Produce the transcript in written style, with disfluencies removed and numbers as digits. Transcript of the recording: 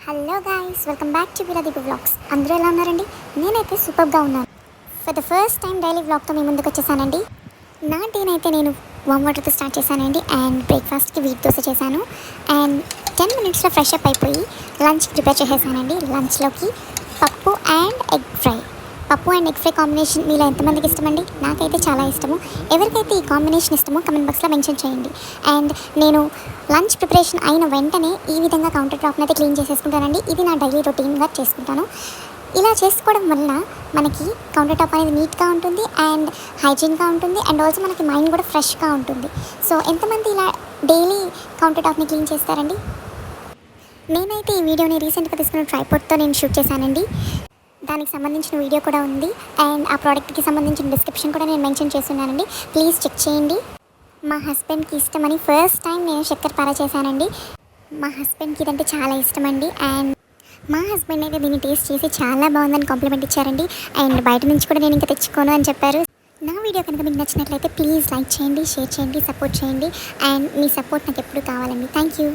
Hello guys, welcome back to Veeradeepu vlogs. అందరూ ఎలా ఉన్నారండి? నేనైతే సూపర్గా ఉన్నాను. For the first time daily వ్లాగ్తో మీ ముందుకు వచ్చేసానండి. నా డేని అయితే నేను వామ్ వాటర్తో స్టార్ట్ చేశానండి. అండ్ బ్రేక్ఫాస్ట్కి వీట్ దోశ చేశాను. అండ్ 10 మినిట్స్లో ఫ్రెష్ అప్ అయిపోయి లంచ్ ప్రిపేర్ చేసేసానండి. లంచ్లోకి పప్పు అండ్ ఎగ్ ఫ్రై. పప్పు అండ్ ఎగ్ ఫ్రై కాంబినేషన్ మీలో ఎంతమందికి ఇష్టమండి? నాకైతే చాలా ఇష్టము. ఎవరికైతే ఈ కాంబినేషన్ ఇష్టమో కమెంట్ బాక్స్లో మెన్షన్ చేయండి. అండ్ నేను లంచ్ ప్రిపరేషన్ అయిన వెంటనే ఈ విధంగా కౌంటర్ టాప్ని అయితే క్లీన్ చేసేసుకుంటానండి. ఇది నా డైలీ రొటీన్గా చేసుకుంటాను. ఇలా చేసుకోవడం వల్ల మనకి కౌంటర్ టాప్ అనేది నీట్గా ఉంటుంది అండ్ హైజీన్గా ఉంటుంది. అండ్ ఆల్సో మనకి మైండ్ కూడా ఫ్రెష్గా ఉంటుంది. సో ఎంతమంది ఇలా డైలీ కౌంటర్ టాప్ని క్లీన్ చేస్తారండి? నేనైతే ఈ వీడియోని రీసెంట్గా తీసుకున్న ట్రైపాడ్తో నేను షూట్ చేశానండి. దానికి సంబంధించిన వీడియో కూడా ఉంది. అండ్ ఆ ప్రోడక్ట్కి సంబంధించిన డిస్క్రిప్షన్ కూడా నేను మెన్షన్ చేస్తున్నానండి. ప్లీజ్ చెక్ చేయండి. మా హస్బెండ్కి ఇష్టమని ఫస్ట్ టైం నేను చక్కెరపార చేశానండి. మా హస్బెండ్కి ఇదంటే చాలా ఇష్టమండి. అండ్ మా హస్బెండ్ అయితే దీన్ని టేస్ట్ చేసి చాలా బాగుందని కాంప్లిమెంట్ ఇచ్చారండి. అండ్ బయట నుంచి కూడా నేను ఇంకా తెచ్చుకోను అని చెప్పారు. నా వీడియో కనుక మీకు నచ్చినట్లయితే ప్లీజ్ లైక్ చేయండి, షేర్ చేయండి, సపోర్ట్ చేయండి. అండ్ మీ సపోర్ట్ నాకు ఎప్పుడు కావాలండి. Thank you.